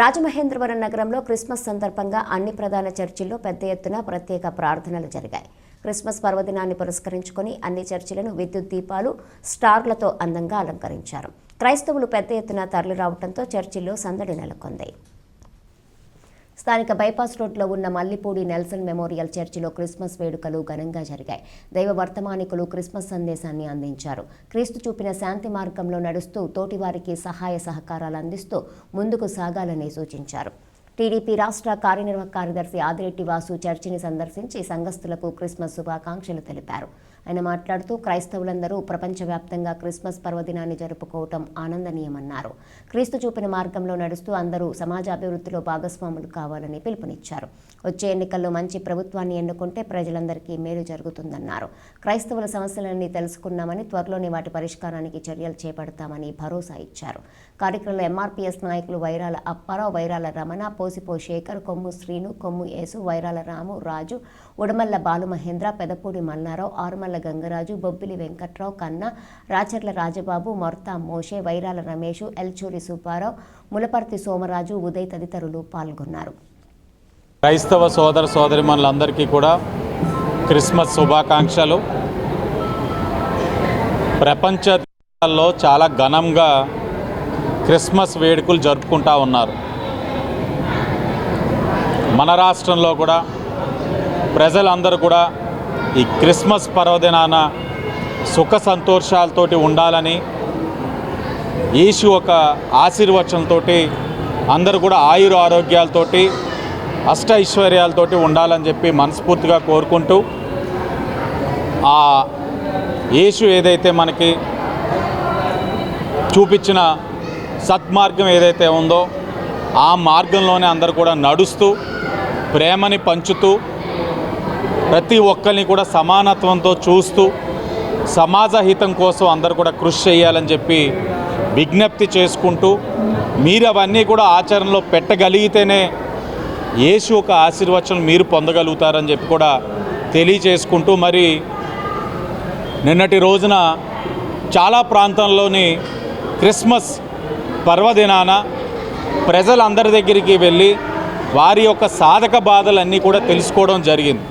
రాజమహేంద్రవరం నగరంలో క్రిస్మస్ సందర్భంగా అన్ని ప్రధాన చర్చిల్లో పెద్ద ఎత్తున ప్రత్యేక ప్రార్థనలు జరిగాయి. క్రిస్మస్ పర్వదినాన్ని పురస్కరించుకొని అన్ని చర్చిలను విద్యుత్ దీపాలు, స్టార్లతో అందంగా అలంకరించారు. క్రైస్తవులు పెద్ద ఎత్తున తరలిరావడంతో చర్చిల్లో సందడి నెలకొంది. స్థానిక బైపాస్ రోడ్లో ఉన్న మల్లిపూడి నెల్సన్ మెమోరియల్ చర్చిలో క్రిస్మస్ వేడుకలు ఘనంగా జరిగాయి. దైవ వర్తమానికులు క్రిస్మస్ సందేశాన్ని అందించారు. క్రీస్తు చూపిన శాంతి మార్గంలో నడుస్తూ తోటివారికి సహాయ సహకారాలు అందిస్తూ ముందుకు సాగాలని సూచించారు. టీడీపీ రాష్ట్ర కార్యనిర్వాహక కార్యదర్శి ఆదిరెడ్డి వాసు చర్చిని సందర్శించి సంఘస్థులకు క్రిస్మస్ శుభాకాంక్షలు తెలిపారు. ఆయన మాట్లాడుతూ క్రైస్తవులందరూ ప్రపంచవ్యాప్తంగా క్రిస్మస్ పర్వదినాన్ని జరుపుకోవటం ఆనందనీయమన్నారు. క్రీస్తు చూపిన మార్గంలో నడుస్తూ అందరూ సమాజ అభివృద్ధిలో భాగస్వాములు కావాలని పిలుపునిచ్చారు. వచ్చే ఎన్నికల్లో మంచి ప్రభుత్వాన్ని ఎన్నుకుంటే ప్రజలందరికీ మేలు జరుగుతుందన్నారు. క్రైస్తవుల సమస్యలన్నీ తెలుసుకున్నామని, త్వరలోనే వాటి పరిష్కారానికి చర్యలు చేపడతామని భరోసా ఇచ్చారు. కార్యక్రమంలో ఎంఆర్పీఎస్ నాయకులు వైరాల అప్పారావు, వైరాల రమణ, పోసిపో శేఖర్, కొమ్ము శ్రీను, కొమ్ము యేసు, వైరాల రాము, రాజు, ఉడమల్ల బాలుమహేంద్ర, పెదపూడి మల్లారావు, ఆరుమల్ల గంగరాజు, బొబ్బిలి వెంకట్రావు, కన్నా, రాచర్ల రాజబాబు, మొర్తా మోషే, వైరాల రమేష్, ఎల్చూరి సుబ్బారావు, ములపర్తి సోమరాజు, ఉదయ్ తదితరులు పాల్గొన్నారు. క్రైస్తవ సోదర సోదరిమణులందరికీ కూడా క్రిస్మస్ శుభాకాంక్షలు. ప్రపంచ దేశాల్లో చాలా ఘనంగా క్రిస్మస్ వేడుకలు జరుపుకుంటూ ఉన్నారు. మన రాష్ట్రంలో కూడా ప్రజలందరూ కూడా ఈ క్రిస్మస్ పర్వదినాన సుఖ సంతోషాలతోటి ఉండాలని, యేసు ఒక ఆశీర్వచనంతో అందరూ కూడా ఆయుర ఆరోగ్యాలతోటి అష్ట ఐశ్వర్యాలతోటి ఉండాలని చెప్పి మనస్ఫూర్తిగా కోరుకుంటూ, ఆ యేసు ఏదైతే మనకి చూపించిన సత్మార్గం ఏదైతే ఉందో ఆ మార్గంలోనే అందరూ కూడా నడుస్తూ ప్రేమని పంచుతూ ప్రతి ఒక్కరిని కూడా సమానత్వంతో చూస్తూ సమాజ హితం కోసం అందరూ కూడా కృషి చేయాలని చెప్పి విజ్ఞప్తి చేసుకుంటూ, మీరు అవన్నీ కూడా ఆచరణలో పెట్టగలిగితేనే యేసు ఒక ఆశీర్వచనం మీరు పొందగలుగుతారని చెప్పి కూడా తెలియచేసుకుంటూ, మరి నిన్నటి రోజున చాలా ప్రాంతాల్లోని క్రిస్మస్ పర్వదినాన ప్రజలందరి దగ్గరికి వెళ్ళి వారి యొక్క సాధక బాధలన్నీ కూడా తెలుసుకోవడం జరిగింది.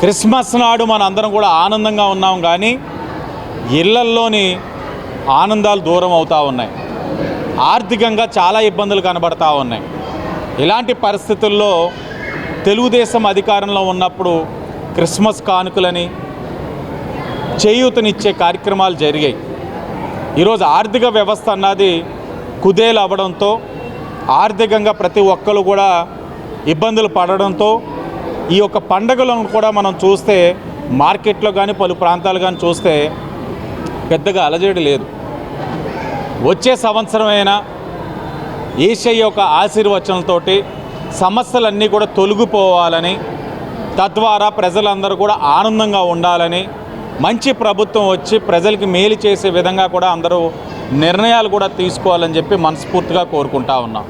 క్రిస్మస్ నాడు మనందరం కూడా ఆనందంగా ఉన్నాం, కానీ ఇళ్లల్లోని ఆనందాలు దూరం అవుతూ ఉన్నాయి. ఆర్థికంగా చాలా ఇబ్బందులు కనబడతా ఉన్నాయి. ఇలాంటి పరిస్థితుల్లో తెలుగుదేశం అధికారంలో ఉన్నప్పుడు క్రిస్మస్ కానుకలని, చేయూతనిచ్చే కార్యక్రమాలు జరిగాయి. ఈరోజు ఆర్థిక వ్యవస్థ అన్నది కుదేలు అవ్వడంతో, ఆర్థికంగా ప్రతి ఒక్కరు కూడా ఇబ్బందులు పడడంతో ఈ యొక్క పండుగలను కూడా మనం చూస్తే మార్కెట్లో కానీ పలు ప్రాంతాలు కానీ చూస్తే పెద్దగా అలజడి లేదు. వచ్చే సంవత్సరమైనా యేసయ్య యొక్క ఆశీర్వచనంతోటి సమస్యలన్నీ కూడా తొలగిపోవాలని, తద్వారా ప్రజలందరూ కూడా ఆనందంగా ఉండాలని, మంచి ప్రభుత్వం వచ్చి ప్రజలకి మేలు చేసే విధంగా కూడా అందరూ నిర్ణయాలు కూడా తీసుకోవాలని చెప్పి మనస్ఫూర్తిగా కోరుకుంటా ఉన్నాం.